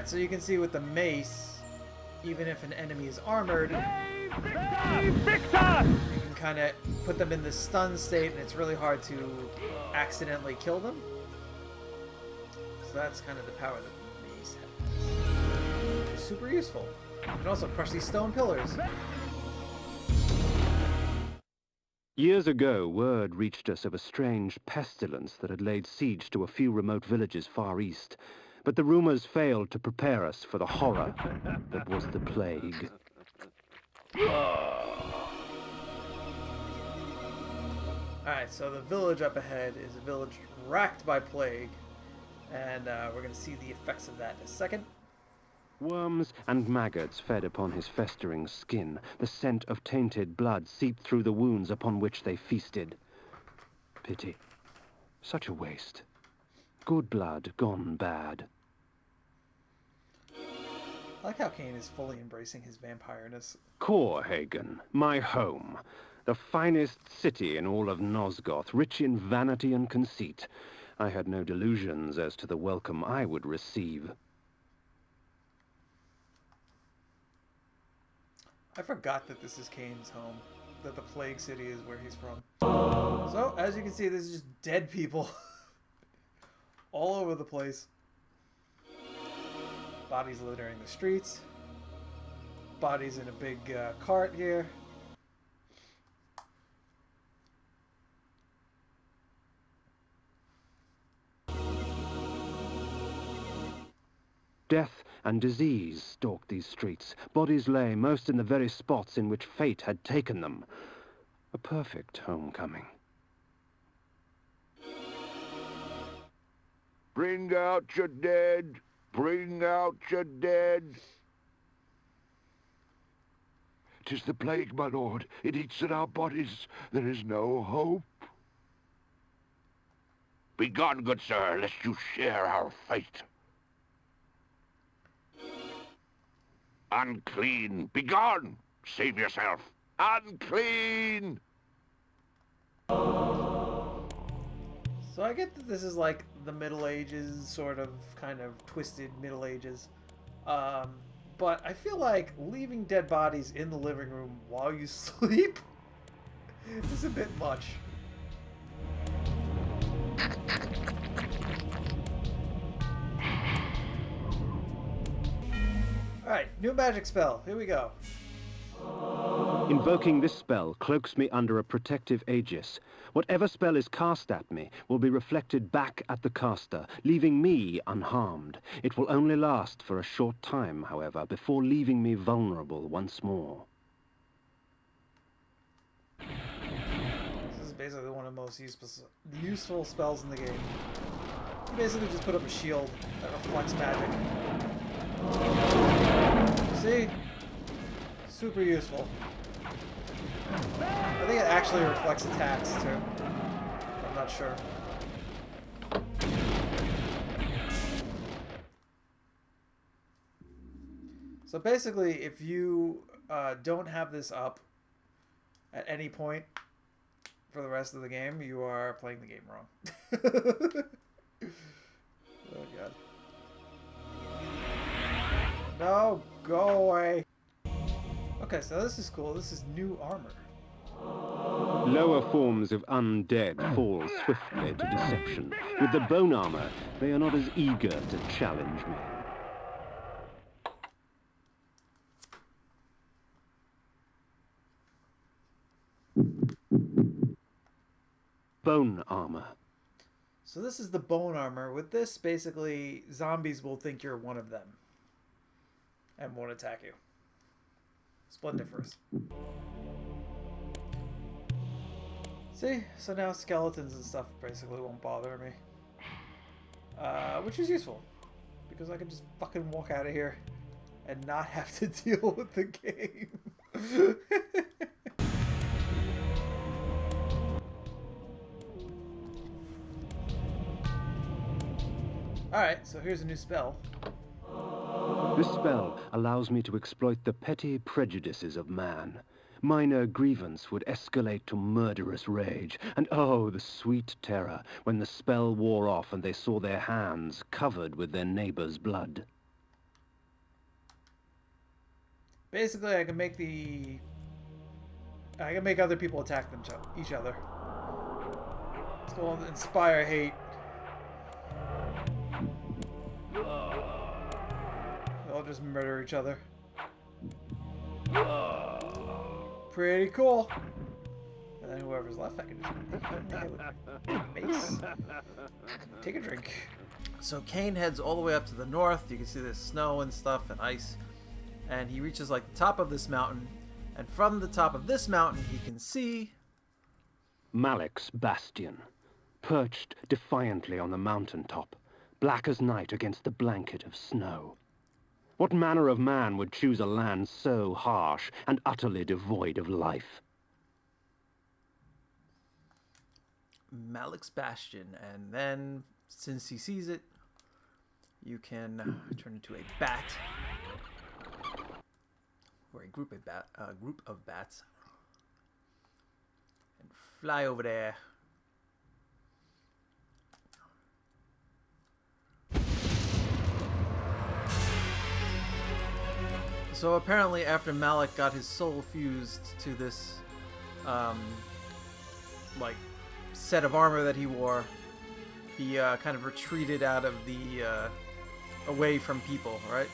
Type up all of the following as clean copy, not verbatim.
Alright, so you can see with the mace, even if an enemy is armored, you can kind of put them in this stun state, and it's really hard to accidentally kill them. So that's kind of the power that the mace has. Which is super useful. You can also crush these stone pillars. Years ago, word reached us of a strange pestilence that had laid siege to a few remote villages far east. But the rumors failed to prepare us for the horror that was the plague. Alright, so the village up ahead is a village racked by plague. And we're going to see the effects of that in a second. Worms and maggots fed upon his festering skin. The scent of tainted blood seeped through the wounds upon which they feasted. Pity. Such a waste. Good blood gone bad. I like how Kain is fully embracing his vampireness. Korhagen, my home. The finest city in all of Nosgoth, rich in vanity and conceit. I had no delusions as to the welcome I would receive. I forgot that this is Kain's home. That the Plague City is where he's from. So, as you can see, this is just dead people. All over the place. Bodies littering the streets. Bodies in a big cart here. Death and disease stalked these streets. Bodies lay most in the very spots in which fate had taken them. A perfect homecoming. Bring out your dead! Bring out your dead! 'Tis the plague, my lord. It eats at our bodies. There is no hope. Begone, good sir, lest you share our fate. Unclean! Begone! Save yourself! Unclean! So I get that this is like the Middle Ages, sort of, kind of twisted Middle Ages. But I feel like leaving dead bodies in the living room while you sleep is a bit much. Alright, new magic spell. Here we go. Invoking this spell cloaks me under a protective aegis. Whatever spell is cast at me will be reflected back at the caster, leaving me unharmed. It will only last for a short time, however, before leaving me vulnerable once more. This is basically one of the most useful spells in the game. You basically just put up a shield that reflects magic. See? Super useful. I think it actually reflects attacks too. I'm not sure. So basically, if you don't have this up at any point for the rest of the game, you are playing the game wrong. Oh god. No, go away. Okay, so this is cool. This is new armor. Lower forms of undead fall swiftly to deception. With the bone armor, they are not as eager to challenge me. Bone armor. So this is the bone armor. With this, basically, zombies will think you're one of them and won't attack you. Splendiferous. See? So now skeletons and stuff basically won't bother me. Which is useful. Because I can just fucking walk out of here and not have to deal with the game. Alright, so here's a new spell. This spell allows me to exploit the petty prejudices of man. Minor grievance would escalate to murderous rage, and oh, the sweet terror when the spell wore off and they saw their hands covered with their neighbor's blood. Basically, I can make other people attack each other. Let's go on inspire hate. They'll just murder each other. Pretty cool. And then whoever's left, I can just hit with mace. Take a drink. So Kain heads all the way up to the north. You can see there's snow and stuff and ice. And he reaches like the top of this mountain. And from the top of this mountain, he can see Malek's bastion, perched defiantly on the mountaintop, black as night against the blanket of snow. What manner of man would choose a land so harsh and utterly devoid of life? Malek's bastion, and then since he sees it, you can turn into a bat, or a group of bats, and fly over there. So apparently, after Malek got his soul fused to this, like, set of armor that he wore, he kind of retreated out of the away from people, right?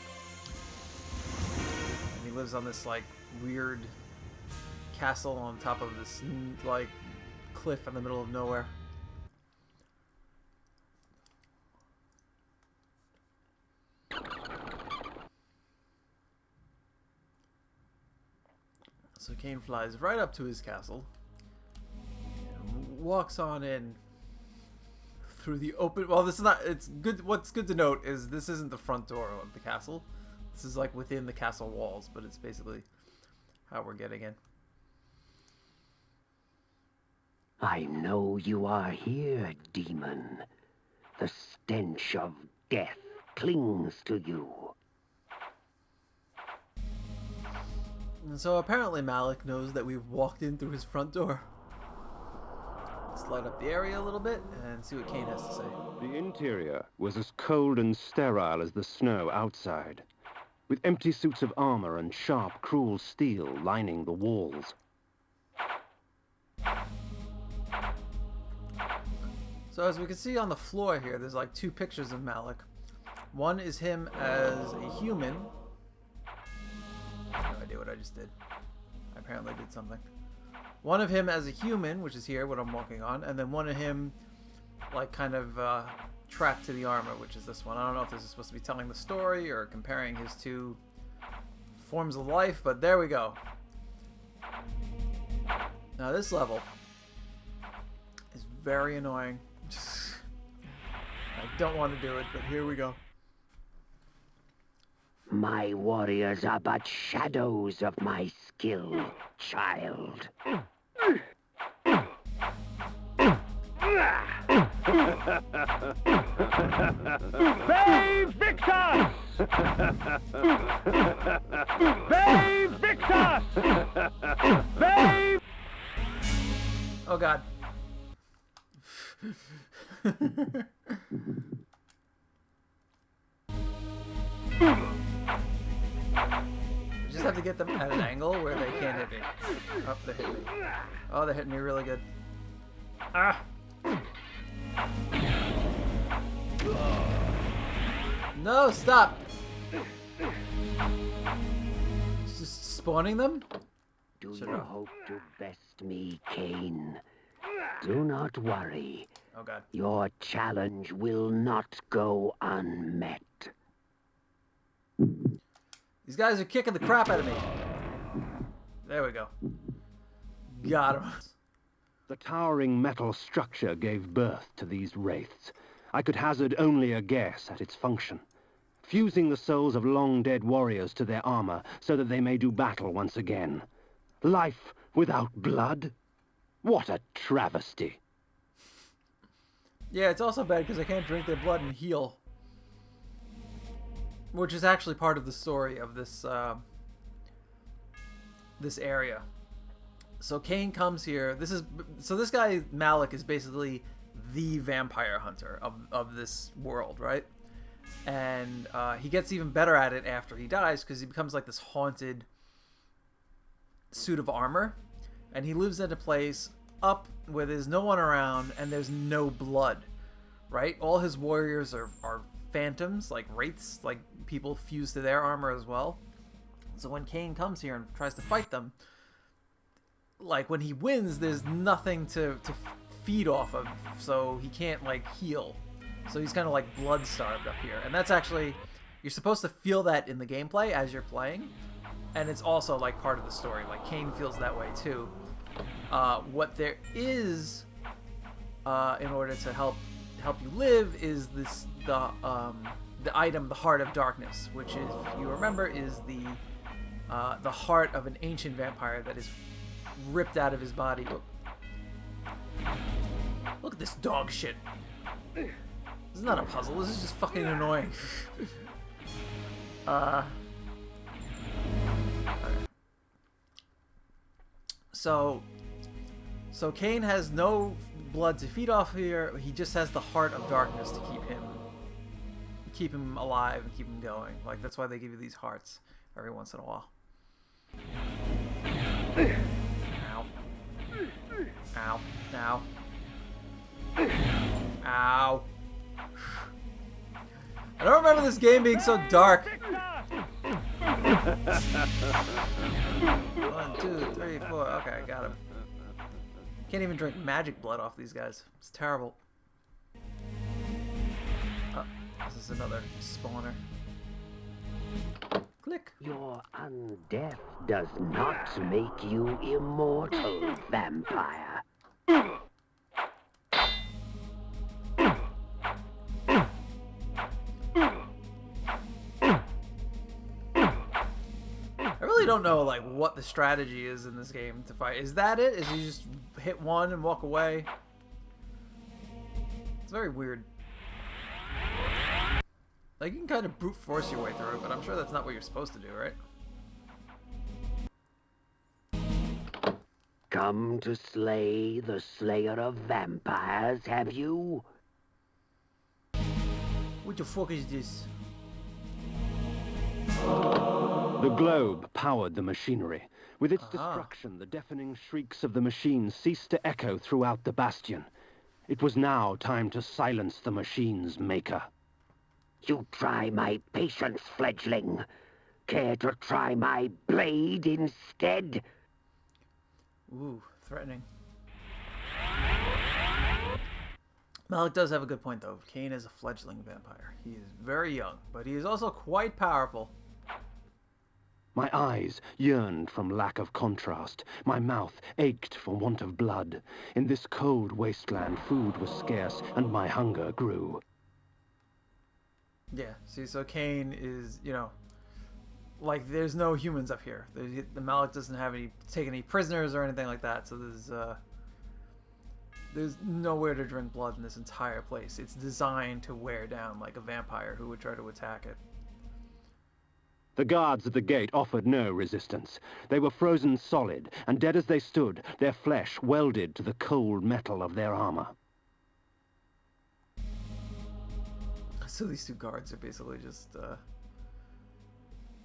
And he lives on this like weird castle on top of this like cliff in the middle of nowhere. So Kain flies right up to his castle, walks on in through the open. Well, this is not. It's good. What's good to note is this isn't the front door of the castle. This is like within the castle walls, but it's basically how we're getting in. I know you are here, demon. The stench of death clings to you. And so apparently Malek knows that we've walked in through his front door. Let's light up the area a little bit and see what Kain has to say. The interior was as cold and sterile as the snow outside, with empty suits of armor and sharp, cruel steel lining the walls. So as we can see on the floor here, there's like two pictures of Malek. One is him as a human. I have no idea what I just did. I apparently did something. One of him as a human, which is here, what I'm walking on, and then one of him, like, kind of trapped to the armor, which is this one. I don't know if this is supposed to be telling the story or comparing his two forms of life, but there we go. Now this level is very annoying. I don't want to do it, but here we go. My warriors are but shadows of my skill, child. Save Victor! Save Victor! Save! Oh god. You just have to get them at an angle where they can't hit me. Oh, they hit me. Oh, they're hitting me really good. Ah! No, stop! Just spawning them? Do you hope to best me, Kain? Do not worry. Oh god. Your challenge will not go unmet. These guys are kicking the crap out of me. There we go. Got him. The towering metal structure gave birth to these wraiths. I could hazard only a guess at its function. Fusing the souls of long-dead warriors to their armor so that they may do battle once again. Life without blood? What a travesty. Yeah, it's also bad because I can't drink their blood and heal. Which is actually part of the story of this this area. So Kain comes here. This guy Malek is basically the vampire hunter of this world, right? And he gets even better at it after he dies because he becomes like this haunted suit of armor, and he lives in a place up where there's no one around and there's no blood, right? All his warriors are phantoms, like wraiths, like people fused to their armor as well. So when Kain comes here and tries to fight them, like when he wins, there's nothing to feed off of, so he can't like heal. So he's kind of like blood starved up here, and that's actually, you're supposed to feel that in the gameplay as you're playing, and it's also like part of the story. Like Kain feels that way too. What there is, in order to help you live, is the item, the Heart of Darkness, which is, if you remember, is the heart of an ancient vampire that is ripped out of his body. Look at this dog shit. This is not a puzzle. This is just fucking annoying. Okay. So Kain has no blood to feed off here. He just has the Heart of Darkness to keep him alive and keep him going. Like, that's why they give you these hearts every once in a while. Ow. Ow. Ow. Ow. I don't remember this game being so dark. 1, 2, 3, 4. Okay, I got him. Can't even drink magic blood off these guys. It's terrible. Oh, this is another spawner. Click. Your undeath does not make you immortal, vampire. I really don't know like what the strategy is in this game to fight. Is that it? Is you just hit one and walk away? It's very weird. Like, you can kind of brute force your way through it, but I'm sure that's not what you're supposed to do, right? Come to slay the slayer of vampires, have you? What the fuck is this? The globe powered the machinery. With its destruction, the deafening shrieks of the machines ceased to echo throughout the bastion. It was now time to silence the machine's maker. You try my patience, fledgling. Care to try my blade instead? Ooh, threatening. Malek does have a good point, though. Kain is a fledgling vampire. He is very young, but he is also quite powerful. My eyes yearned from lack of contrast. My mouth ached for want of blood. In this cold wasteland, food was scarce, and my hunger grew. Yeah, see, so Kain is, you know, like, there's no humans up here. The Malek doesn't have take any prisoners or anything like that, so there's nowhere to drink blood in this entire place. It's designed to wear down like a vampire who would try to attack it. The guards at the gate offered no resistance. They were frozen solid, and dead as they stood, their flesh welded to the cold metal of their armor. So these two guards are basically just,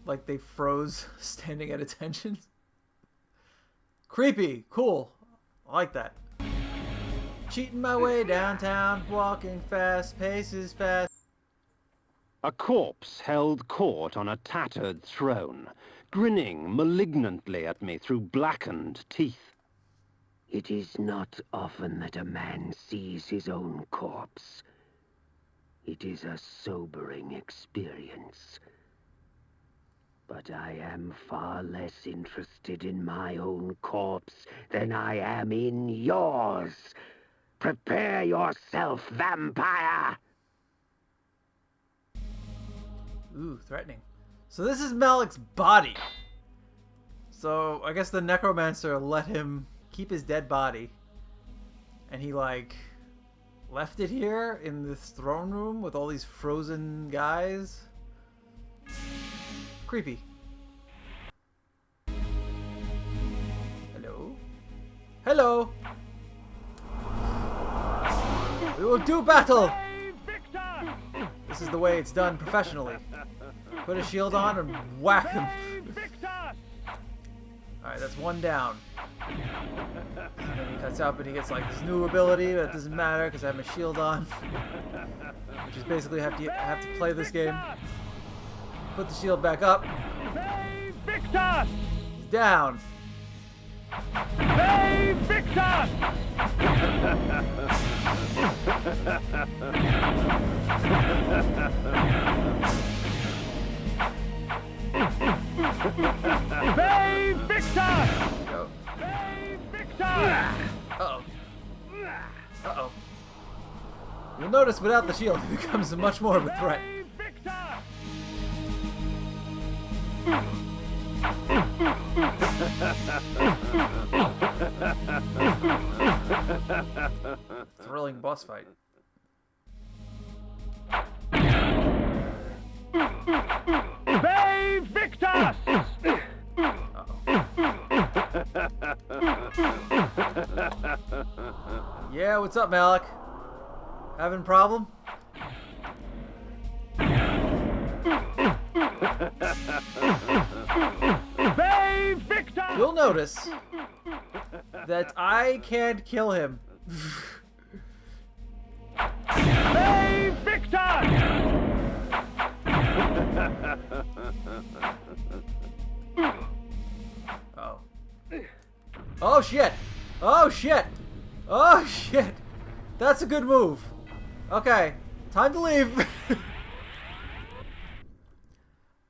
like they froze standing at attention. Creepy. Cool. I like that. Cheating my way downtown, walking fast, paces fast. A corpse held court on a tattered throne, grinning malignantly at me through blackened teeth. It is not often that a man sees his own corpse. It is a sobering experience. But I am far less interested in my own corpse than I am in yours. Prepare yourself, vampire! Ooh, threatening. So this is Malek's body. So I guess the necromancer let him keep his dead body. And he, like, left it here in this throne room with all these frozen guys. Creepy. Hello? Hello! We will do battle! This is the way it's done professionally. Put a shield on and whack him. Alright, that's one down. And then he cuts up and he gets like this new ability, but it doesn't matter because I have my shield on. Which is basically have to play this game. Put the shield back up. Victor! He's down. Save Victor! Save Victor! Go. Save Victor! Uh-oh. Uh-oh. You'll notice without the shield, it becomes much more of a threat. Save Victor! Thrilling boss fight. Save Victor! Yeah, what's up, Malek? Having a problem? Save Victor! You'll notice that I can't kill him. Save Victor! Oh. Oh shit! Oh shit! Oh shit! That's a good move. Okay, time to leave.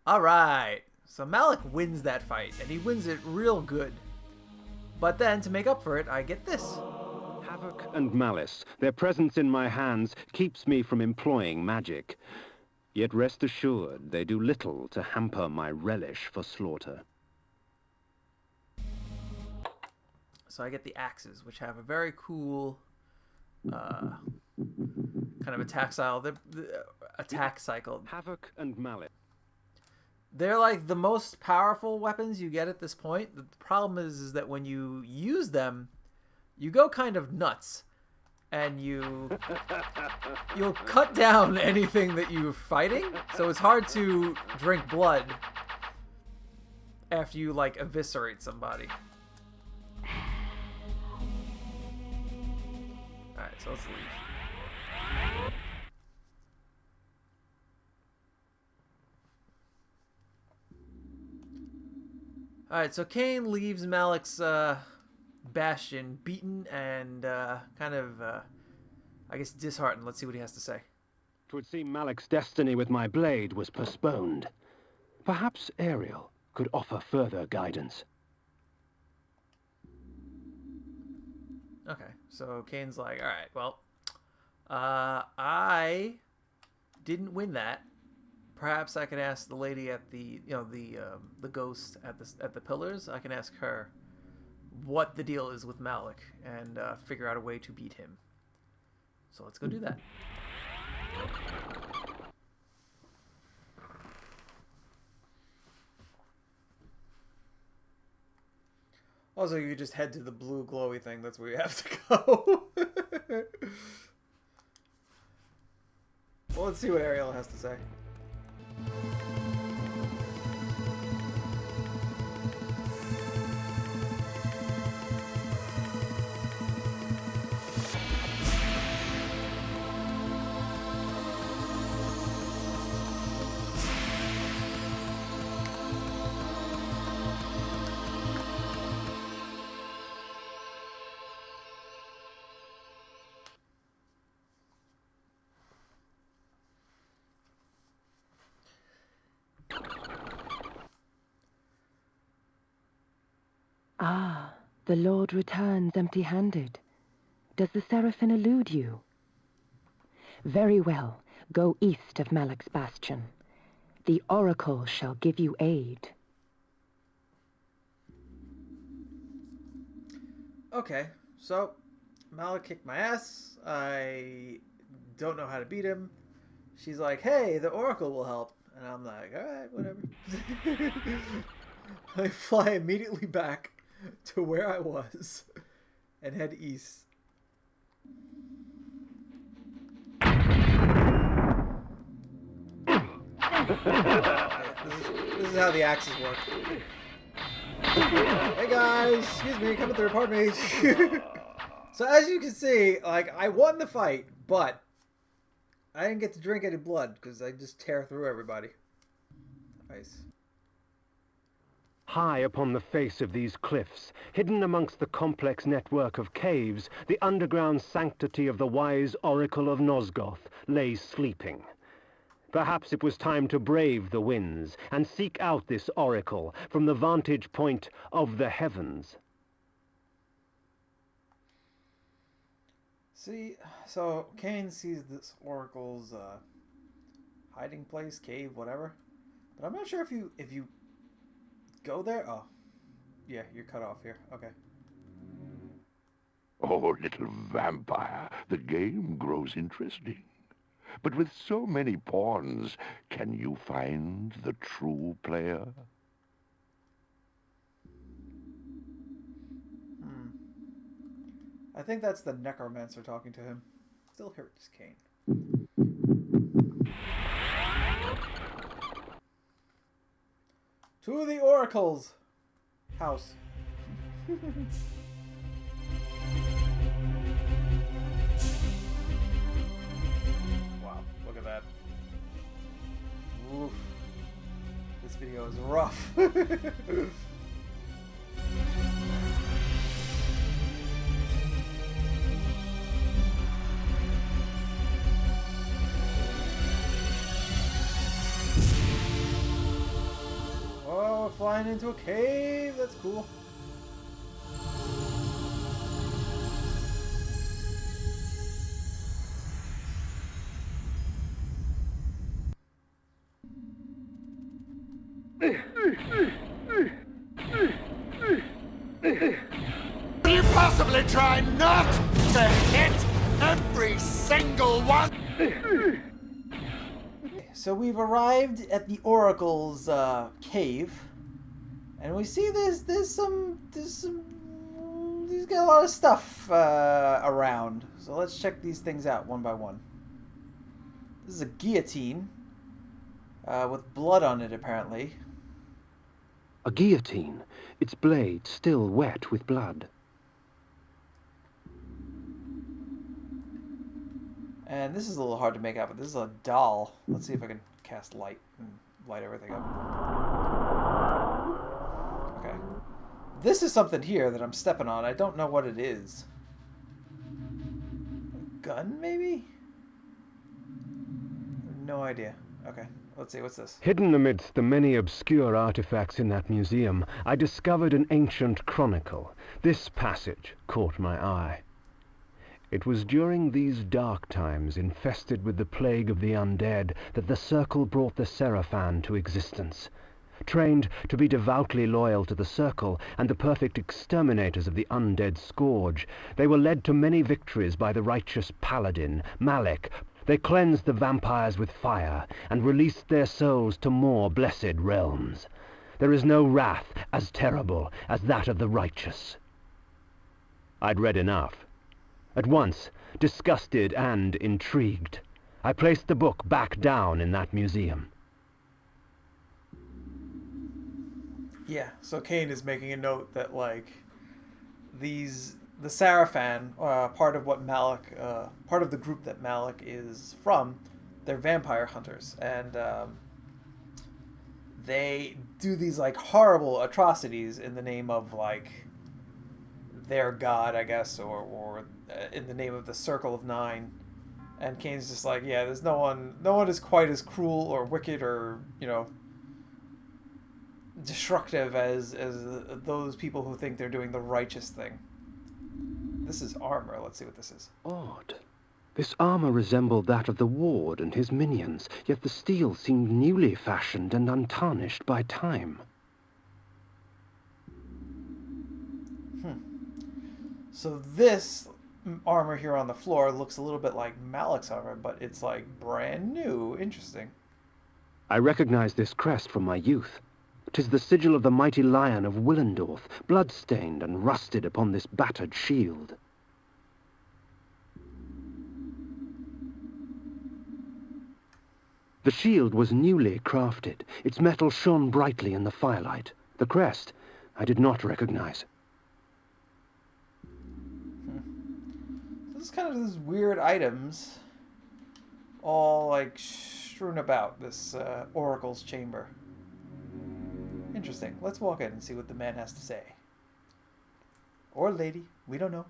Alright, so Malek wins that fight, and he wins it real good. But then, to make up for it, I get this. Havoc and malice, their presence in my hands keeps me from employing magic. Yet rest assured, they do little to hamper my relish for slaughter. So I get the axes, which have a very cool kind of attack style. The attack cycle. Havoc and malice. They're like the most powerful weapons you get at this point. The problem is that when you use them, you go kind of nuts, and you'll cut down anything that you're fighting. So it's hard to drink blood after you like eviscerate somebody. All right, so let's leave. Alright, so Kain leaves Malek's bastion beaten and kind of, I guess, disheartened. Let's see what he has to say. 'Twould seem Malek's destiny with my blade was postponed. Perhaps Ariel could offer further guidance. Okay, so Kain's like, alright, well, I didn't win that. Perhaps I can ask the lady at the, the ghost at the pillars. I can ask her what the deal is with Malek and figure out a way to beat him. So let's go do that. Also, you just head to the blue glowy thing. That's where you have to go. Well, let's see what Ariel has to say. Ah, the Lord returns empty-handed. Does the Seraphim elude you? Very well, go east of Malek's bastion. The Oracle shall give you aid. Okay, so Malek kicked my ass. I don't know how to beat him. She's like, hey, the Oracle will help. And I'm like, alright, whatever. I fly immediately back to where I was and head east. This is how the axes work. Hey guys, excuse me, coming through, pardon me. So as you can see, like, I won the fight, but I didn't get to drink any blood because I just tear through everybody. Nice. High upon the face of these cliffs, hidden amongst the complex network of caves, the underground sanctity of the wise oracle of Nosgoth lay sleeping. Perhaps it was time to brave the winds and seek out this oracle from the vantage point of the heavens. See, so Kain sees this oracle's hiding place, cave, whatever. But I'm not sure if you go there. Oh, yeah, you're cut off here. Okay. Oh, little vampire, the game grows interesting. But with so many pawns, can you find the true player? I think that's the necromancer talking to him. Still hurts Kain. To the oracle's house. Wow, look at that. Oof. This video is rough. Oh, we're flying into a cave. That's cool. Will you possibly try not to hit every single one? So we've arrived at the oracle's cave, and we see there's he's got a lot of stuff around. So let's check these things out one by one. This is a guillotine with blood on it, apparently. A guillotine, its blade still wet with blood. And this is a little hard to make out, but this is a doll. Let's see if I can cast light and light everything up. Okay. This is something here that I'm stepping on. I don't know what it is. A gun, maybe? No idea. Okay. Let's see, what's this? Hidden amidst the many obscure artifacts in that museum, I discovered an ancient chronicle. This passage caught my eye. It was during these dark times, infested with the plague of the undead, that the Circle brought the Seraphan to existence. Trained to be devoutly loyal to the Circle and the perfect exterminators of the undead scourge, they were led to many victories by the righteous paladin, Malek. They cleansed the vampires with fire and released their souls to more blessed realms. There is no wrath as terrible as that of the righteous. I'd read enough. At once, disgusted and intrigued, I placed the book back down in that museum. Yeah, so Kain is making a note that, like, the Seraphan, part of what Malek, part of the group that Malek is from, they're vampire hunters, and they do these, like, horrible atrocities in the name of, like, their god, I guess, or in the name of the Circle of Nine. And Kain's just like, yeah, there's no one is quite as cruel or wicked or, you know, destructive as those people who think they're doing the righteous thing. This is armor. Let's see what this is. Odd. This armor resembled that of the ward and his minions, yet the steel seemed newly fashioned and untarnished by time. So this armor here on the floor looks a little bit like Malek's armor, but it's like brand new. Interesting. I recognize this crest from my youth. 'Tis the sigil of the mighty lion of Willendorf, blood-stained and rusted upon this battered shield. The shield was newly crafted. Its metal shone brightly in the firelight. The crest, I did not recognize. This is kind of these weird items, all like strewn about this oracle's chamber. Interesting. Let's walk in and see what the man has to say. Or lady. We don't know.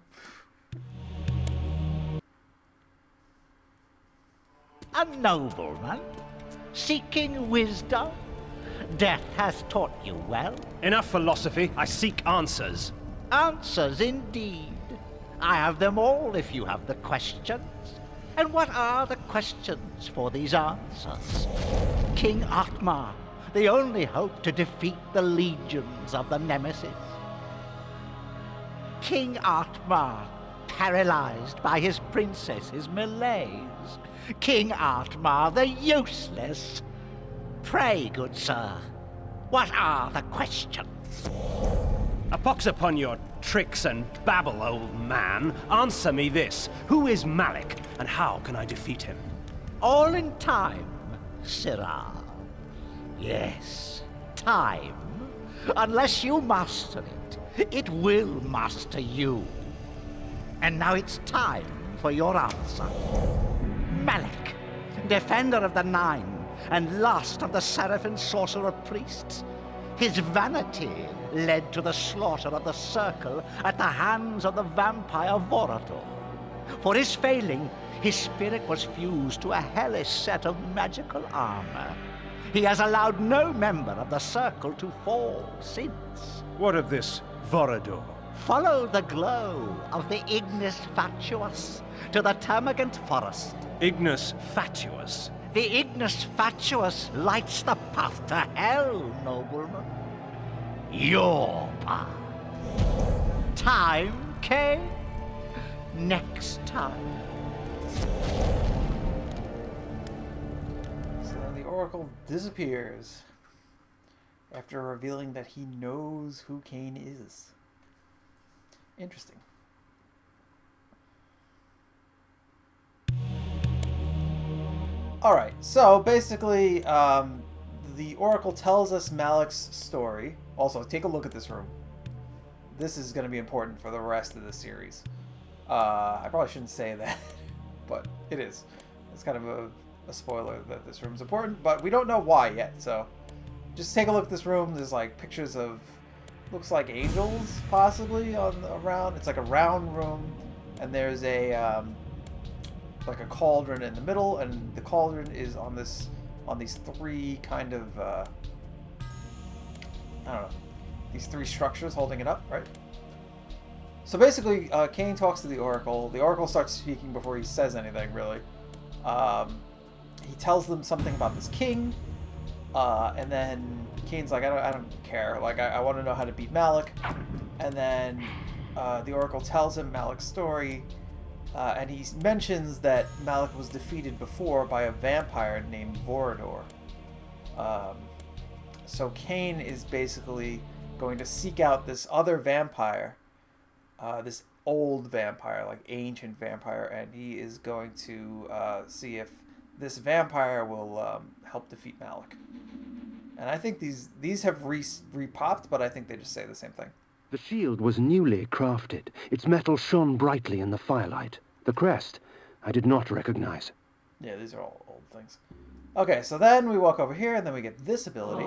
A nobleman, seeking wisdom. Death has taught you well. Enough philosophy. I seek answers. Answers indeed. I have them all if you have the questions. And what are the questions for these answers? King Atmar, the only hope to defeat the legions of the Nemesis. King Atmar, paralyzed by his princess's malaise. King Atmar, the useless. Pray, good sir, what are the questions? A pox upon your tricks and babble, old man. Answer me this. Who is Malek, and how can I defeat him? All in time, Sirrah. Yes, time. Unless you master it, it will master you. And now it's time for your answer. Malek, defender of the Nine, and last of the Seraphim sorcerer priests. His vanity led to the slaughter of the Circle at the hands of the vampire Vorador. For his failing, his spirit was fused to a hellish set of magical armor. He has allowed no member of the Circle to fall since. What of this Vorador? Follow the glow of the Ignis Fatuus to the Termagant Forest. Ignis Fatuus? The Ignis Fatuus lights the path to hell, nobleman. Your path. Time, Kain? Next time. So then the Oracle disappears after revealing that he knows who Kain is. Interesting. Alright, so basically, the Oracle tells us Malek's story. Also, take a look at this room. This is going to be important for the rest of the series. I probably shouldn't say that, but it is. It's kind of a spoiler that this room's important, but we don't know why yet, so just take a look at this room. There's like pictures of, looks like angels, possibly, around. It's like a round room, and there's a, like a cauldron in the middle, and the cauldron is on these three kind of, I don't know, these three structures holding it up, right? So basically, Kain talks to the Oracle. The Oracle starts speaking before he says anything, really. He tells them something about this king, and then Kain's like, I don't care. Like, I want to know how to beat Malek. And then the Oracle tells him Malek's story, and he mentions that Malek was defeated before by a vampire named Vorador. So Kain is basically going to seek out this other vampire, this old vampire, like ancient vampire, and he is going to see if this vampire will help defeat Malek. And I think these have repopped, but I think they just say the same thing. The shield was newly crafted. Its metal shone brightly in the firelight. The crest, I did not recognize. Yeah, these are all old things. Okay, so then we walk over here, and then we get this ability.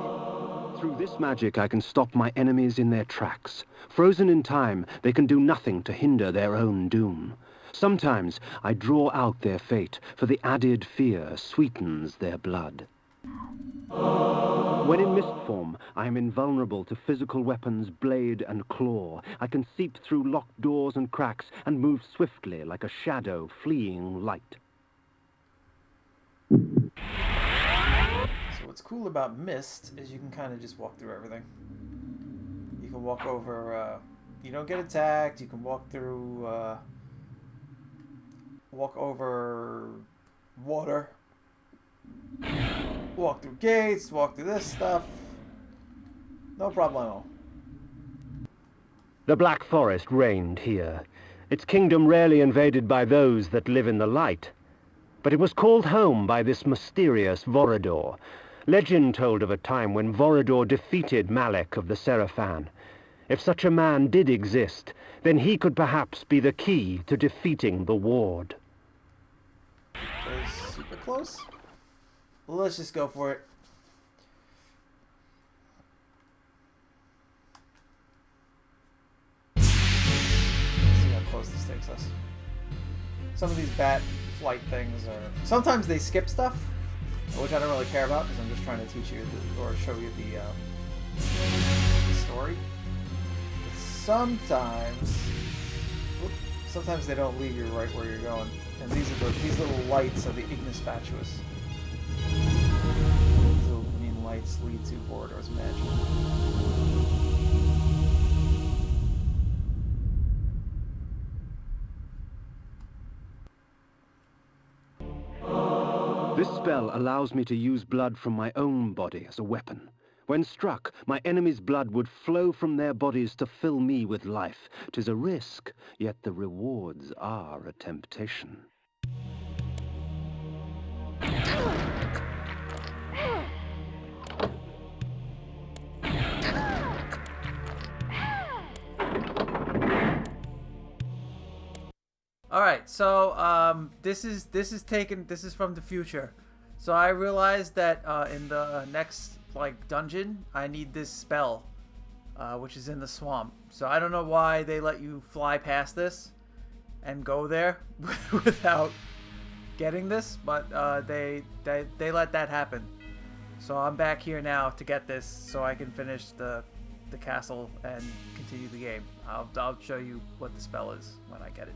Through this magic, I can stop my enemies in their tracks. Frozen in time, they can do nothing to hinder their own doom. Sometimes I draw out their fate, for the added fear sweetens their blood. When in mist form, I am invulnerable to physical weapons, blade and claw. I can seep through locked doors and cracks and move swiftly like a shadow fleeing light. So what's cool about mist is you can kind of just walk through everything. You can walk over, you don't get attacked, you can walk through, walk over water. Walk through gates, walk through this stuff. No problemo. The Black Forest reigned here. Its kingdom rarely invaded by those that live in the light. But it was called home by this mysterious Vorador. Legend told of a time when Vorador defeated Malek of the Seraphim. If such a man did exist, then he could perhaps be the key to defeating the ward. That was super close. Well, let's just go for it. Let's see how close this takes us. Some of these bat flight things are... Sometimes they skip stuff, which I don't really care about because I'm just trying to teach you or show you the story. But sometimes they don't leave you right where you're going. And these little lights are the Ignis Fatuus. These little green lights lead to Vorador's mansion. This spell allows me to use blood from my own body as a weapon. When struck, my enemy's blood would flow from their bodies to fill me with life. 'Tis a risk, yet the rewards are a temptation. Alright, so this is from the future. So I realized that in the next dungeon I need this spell, which is in the swamp. So I don't know why they let you fly past this and go there without getting this, but they let that happen. So I'm back here now to get this so I can finish the castle and continue the game. I'll show you what the spell is when I get it.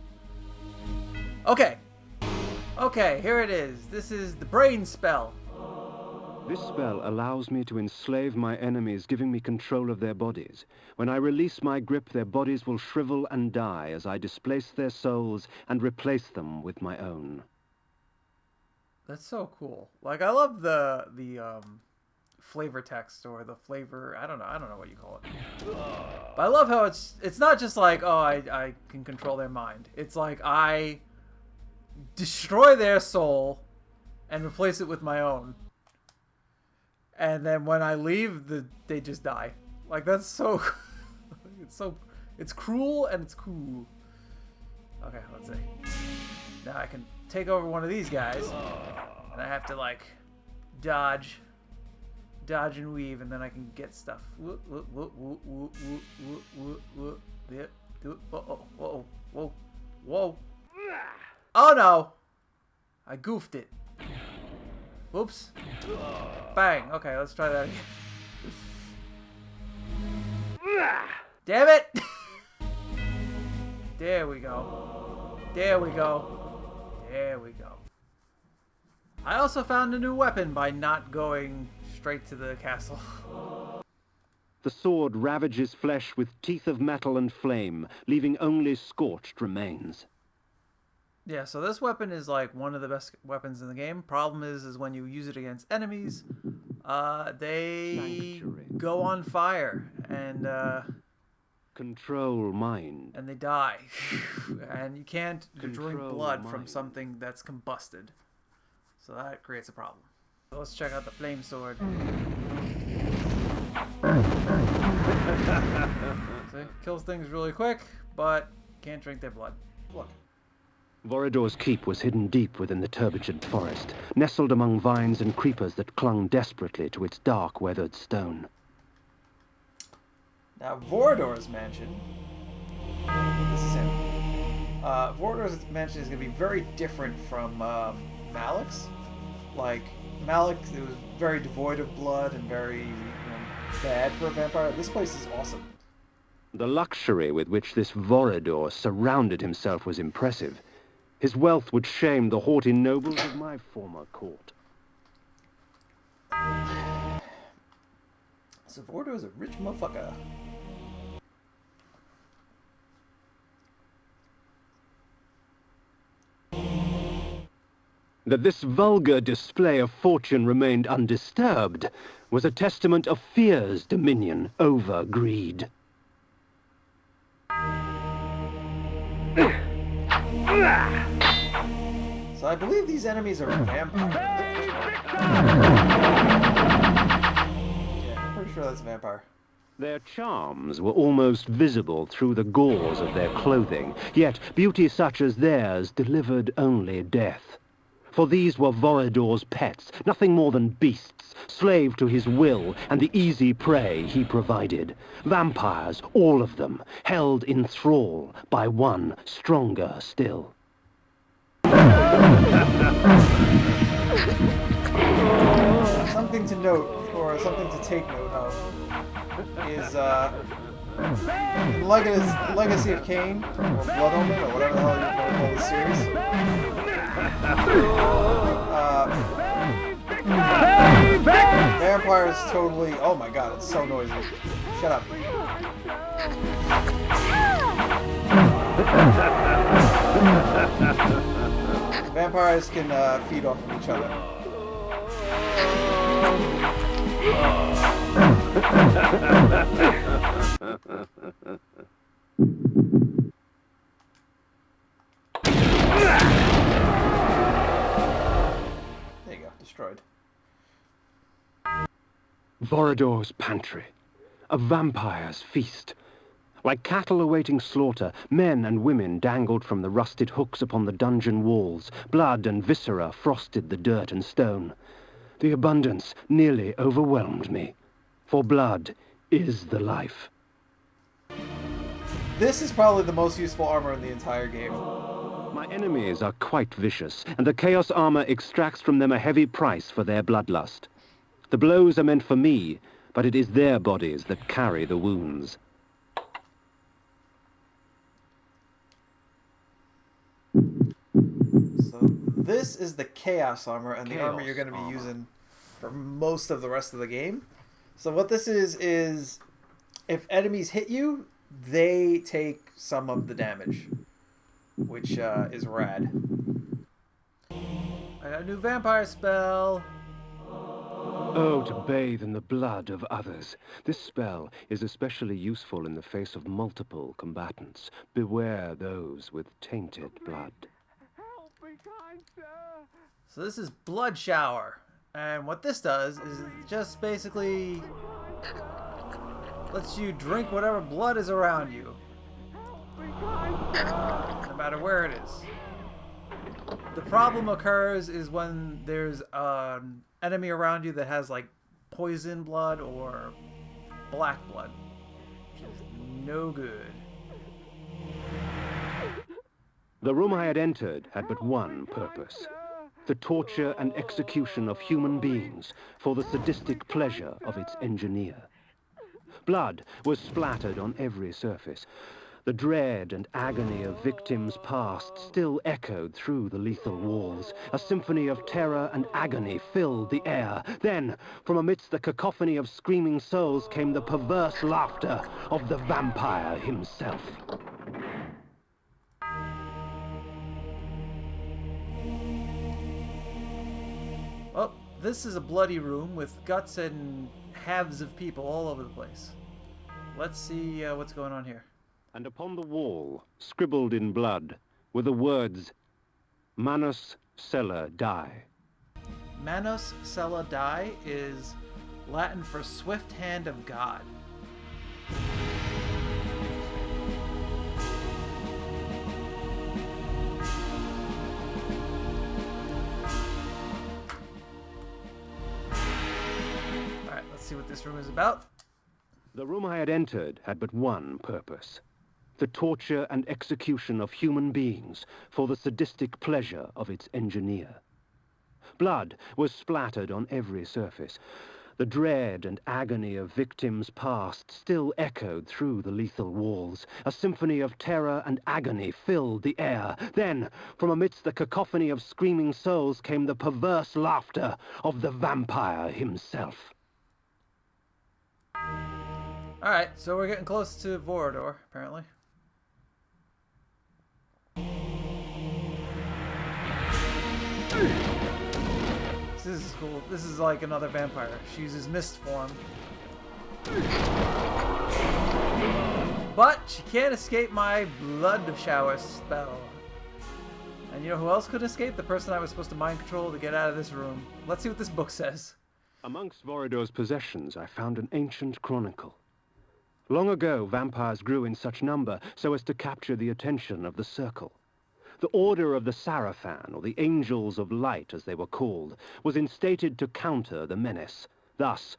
Okay, here it is. This is the brain spell. This spell allows me to enslave my enemies, giving me control of their bodies. When I release my grip, their bodies will shrivel and die as I displace their souls and replace them with my own. That's so cool. Like, I love the flavor text or the flavor. I don't know what you call it. But I love how it's not just like, oh, I can control their mind. It's like I destroy their soul and replace it with my own. And then when I leave, they just die. Like, that's so it's cruel and it's cool. Okay, let's see. Now I can take over one of these guys, and I have to like dodge and weave, and then I can get stuff. Whoa. Oh no! I goofed it. Oops. Bang. Okay, let's try that again. Damn it! There we go. I also found a new weapon by not going straight to the castle. The sword ravages flesh with teeth of metal and flame, leaving only scorched remains. Yeah, so this weapon is like one of the best weapons in the game. Problem is when you use it against enemies, they go on fire and control mind. And they die. And you can't drink blood from something that's combusted. So that creates a problem. So let's check out the flame sword. See, kills things really quick, but can't drink their blood. Look. Vorador's keep was hidden deep within the turgid forest, nestled among vines and creepers that clung desperately to its dark, weathered stone. Now, Vorador's mansion... This is him. Vorador's mansion is going to be very different from Malek's. Like, Malek, it was very devoid of blood and very bad for a vampire. This place is awesome. The luxury with which this Vorador surrounded himself was impressive. His wealth would shame the haughty nobles of my former court. So Vorador is a rich motherfucker. That this vulgar display of fortune remained undisturbed was a testament of fear's dominion over greed. So I believe these enemies are vampires. Yeah, I'm pretty sure that's a vampire. Their charms were almost visible through the gauze of their clothing, yet beauty such as theirs delivered only death. For these were Vorador's pets, nothing more than beasts, slave to his will and the easy prey he provided. Vampires, all of them, held in thrall by one stronger still. Something to note, or something to take note of, is in Legacy of Kain, or Blood Omen, or whatever the hell you want to call this series. Vampires totally. Oh my god, it's so noisy. Shut up. Vampires can feed off of each other. There you go, destroyed. Vorador's pantry, a vampire's feast. Like cattle awaiting slaughter, men and women dangled from the rusted hooks upon the dungeon walls. Blood and viscera frosted the dirt and stone. The abundance nearly overwhelmed me, for blood is the life. This is probably the most useful armor in the entire game. My enemies are quite vicious, and the Chaos armor extracts from them a heavy price for their bloodlust. The blows are meant for me, but it is their bodies that carry the wounds. So this is the Chaos armor, and the armor you're going to be using for most of the rest of the game. So what this is if enemies hit you, they take some of the damage, which is rad. I got a new vampire spell. Oh, to bathe in the blood of others. This spell is especially useful in the face of multiple combatants. Beware those with tainted blood. Help me, kind sir. So this is Blood Shower. And what this does is it just basically lets you drink whatever blood is around you. No matter where it is. The problem occurs is when there's an enemy around you that has like poison blood or black blood. Which is no good. The room I had entered had but one purpose. The torture and execution of human beings for the sadistic pleasure of its engineer. Blood was splattered on every surface. The dread and agony of victims past still echoed through the lethal walls. A symphony of terror and agony filled the air. Then, from amidst the cacophony of screaming souls came the perverse laughter of the vampire himself. Well, this is a bloody room with guts and halves of people all over the place. Let's see what's going on here. And upon the wall, scribbled in blood, were the words, Manus Cella Die. Manus Cella Die is Latin for swift hand of God. Alright, let's see what this room is about. The room I had entered had but one purpose. The torture and execution of human beings for the sadistic pleasure of its engineer. Blood was splattered on every surface. The dread and agony of victims past still echoed through the lethal walls. A symphony of terror and agony filled the air. Then, from amidst the cacophony of screaming souls came the perverse laughter of the vampire himself. Alright, so we're getting close to Vorador, apparently. This is cool. This is like another vampire. She uses mist form. But she can't escape my blood shower spell. And you know who else could escape? The person I was supposed to mind control to get out of this room. Let's see what this book says. Amongst Vorador's possessions, I found an ancient chronicle. Long ago, vampires grew in such number so as to capture the attention of the Circle. The Order of the Sarafan, or the Angels of Light as they were called, was instated to counter the menace. Thus,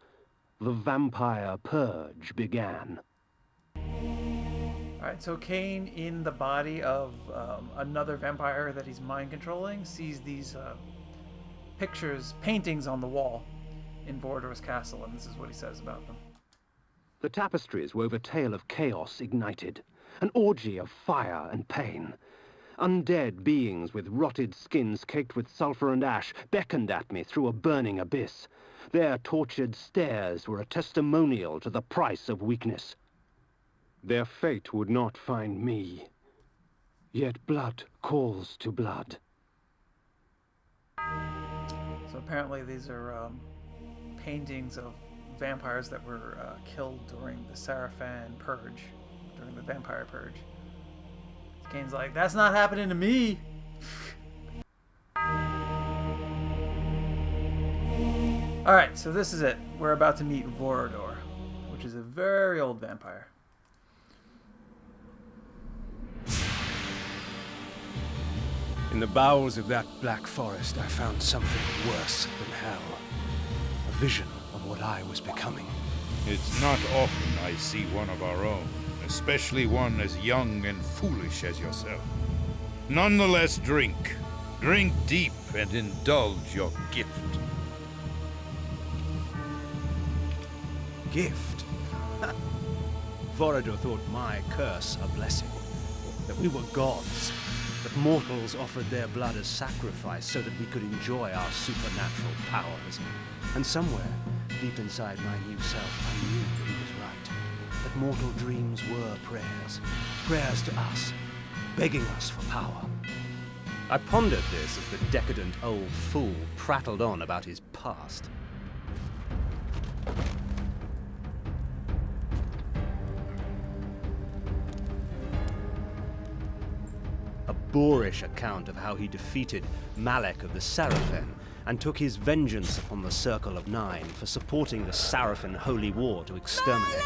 the Vampire Purge began. Alright, so Kain, in the body of another vampire that he's mind-controlling, sees these pictures, paintings on the wall in Vorador's castle, and this is what he says about them. The tapestries wove a tale of chaos ignited, an orgy of fire and pain. Undead beings with rotted skins caked with sulfur and ash beckoned at me through a burning abyss. Their tortured stares were a testimonial to the price of weakness. Their fate would not find me. Yet blood calls to blood. So apparently these are paintings of vampires that were killed during the Sarafan Purge, during the Vampire Purge. Kane's like, that's not happening to me! Alright, so this is it. We're about to meet Vorador, which is a very old vampire. In the bowels of that black forest, I found something worse than hell. A vision of what I was becoming. It's not often I see one of our own, especially one as young and foolish as yourself. Nonetheless, drink. Drink deep and indulge your gift. Gift? Vorador thought my curse a blessing. That we were gods. That mortals offered their blood as sacrifice so that we could enjoy our supernatural powers. And somewhere, deep inside my new self, I knew he was right. That mortal dreams were prayers. Prayers to us, begging us for power. I pondered this as the decadent old fool prattled on about his past. A boorish account of how he defeated Malek of the Sarafan and took his vengeance upon the Circle of Nine for supporting the Sarafan Holy War to exterminate us.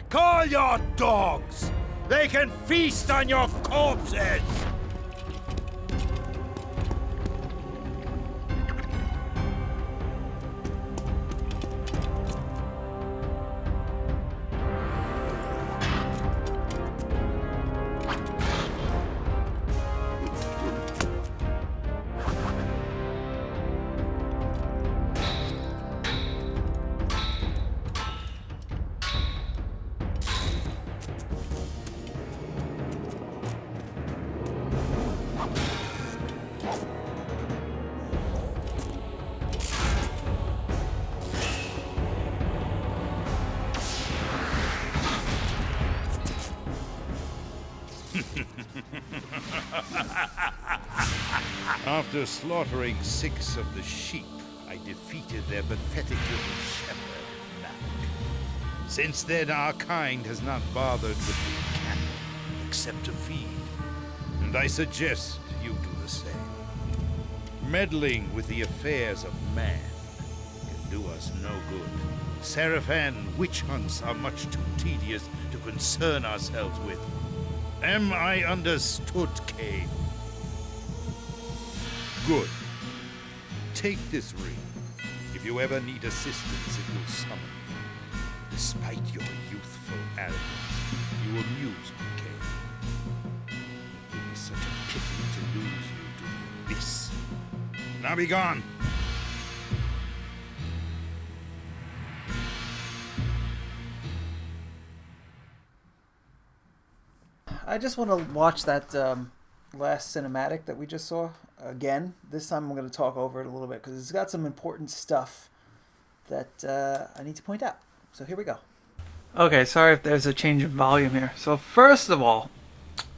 Call your dogs! They can feast on your corpses! After slaughtering 6 of the sheep, I defeated their pathetic little shepherd, Malek. Since then, our kind has not bothered with the cattle, except to feed. And I suggest you do the same. Meddling with the affairs of man can do us no good. Sarafan witch hunts are much too tedious to concern ourselves with. Am I understood, Kain? Good. Take this ring. If you ever need assistance, it will summon me. Despite your youthful arrogance, you amuse me, Kain. It would be such a pity to lose you to the abyss. Now be gone! I just want to watch that last cinematic that we just saw again. This time I'm going to talk over it a little bit because it's got some important stuff that I need to point out. So here we go. Okay, sorry if there's a change of volume here. So first of all,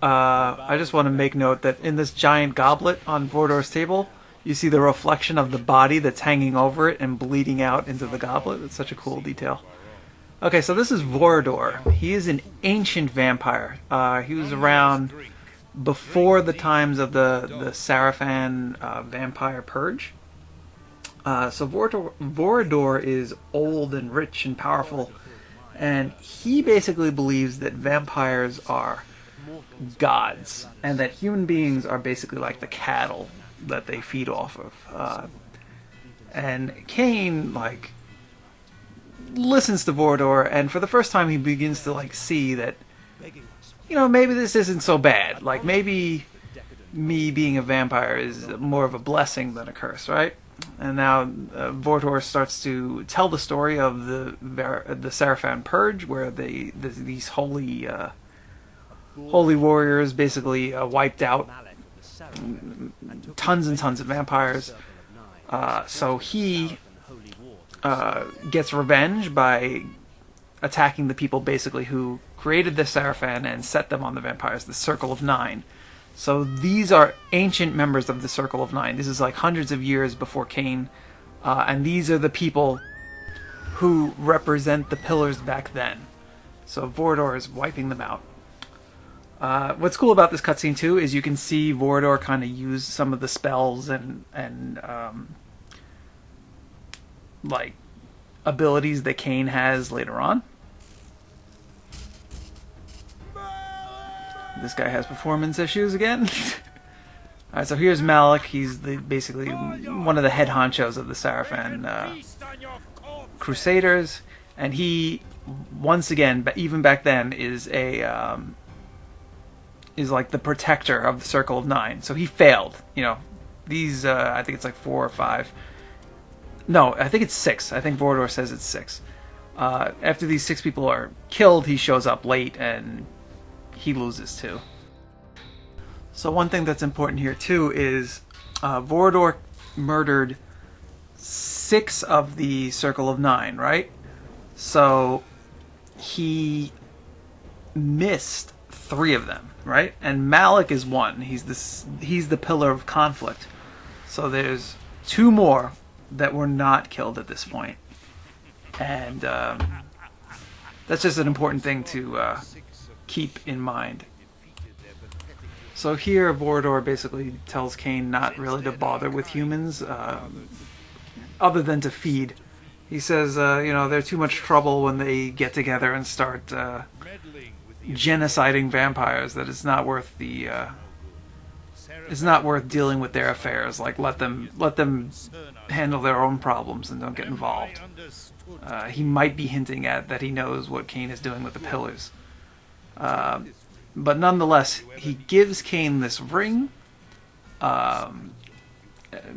I just want to make note that in this giant goblet on Vordor's table, you see the reflection of the body that's hanging over it and bleeding out into the goblet. It's such a cool detail. Okay, so this is Vordor. He is an ancient vampire. He was around before the times of the Sarafan vampire purge. So Vorador is old and rich and powerful, and he basically believes that vampires are gods, and that human beings are basically like the cattle that they feed off of. And Kain, like, listens to Vorador, and for the first time he begins to, like, see that, you know, maybe this isn't so bad. Like, maybe me being a vampire is more of a blessing than a curse, right? And now Vorador starts to tell the story of the Sarafan Purge, where these holy warriors basically wiped out tons and tons of vampires. So he gets revenge by attacking the people basically who created the Sarafan and set them on the vampires, the Circle of Nine. So these are ancient members of the Circle of Nine. This is like hundreds of years before Kain. And these are the people who represent the pillars back then. So Vorador is wiping them out. What's cool about this cutscene too is you can see Vorador kind of use some of the spells and like abilities that Kain has later on. This guy has performance issues again. Alright, so here's Malek. He's basically one of the head honchos of the Sarafan Crusaders, and he, once again, even back then, is like the protector of the Circle of Nine. So he failed. You know, these I think it's like 4 or 5. No, I think it's 6. I think Vorador says it's 6. After these 6 people are killed, he shows up late and he loses too. So one thing that's important here too is Vorador murdered 6 of the Circle of Nine, right? So he missed 3 of them, right? And Malek is 1. He's the pillar of conflict. So there's 2 more that were not killed at this point. And that's just an important thing to keep in mind. So here Vorador basically tells Kain not really to bother with humans, other than to feed. He says, you know, they're too much trouble when they get together and start genociding vampires, that it's not worth dealing with their affairs. Like, let them handle their own problems and don't get involved. He might be hinting at that he knows what Kain is doing with the pillars. But nonetheless, he gives Kain this ring.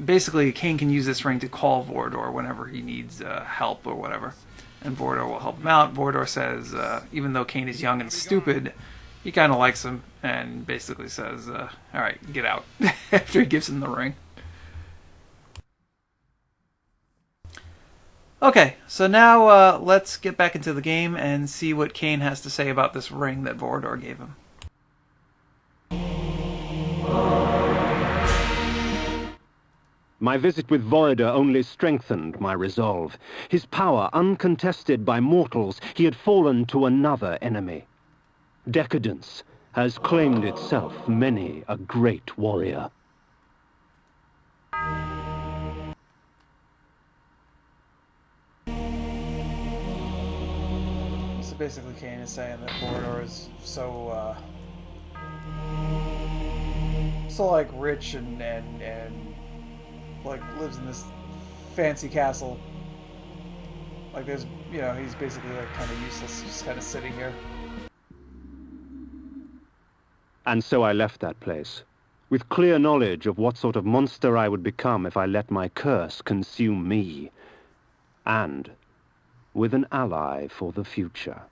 Basically, Kain can use this ring to call Vorador whenever he needs help or whatever. And Vorador will help him out. Vorador says, even though Kain is young and stupid, he kind of likes him and basically says, alright, get out, after he gives him the ring. Okay, so now let's get back into the game and see what Kain has to say about this ring that Vorador gave him. My visit with Vorador only strengthened my resolve. His power, uncontested by mortals, he had fallen to another enemy. Decadence has claimed itself many a great warrior. So basically Kain is saying that Vorador is so like rich and like lives in this fancy castle. Like there's, you know, he's basically like kind of useless, just kind of sitting here. And so I left that place, with clear knowledge of what sort of monster I would become if I let my curse consume me, and with an ally for the future.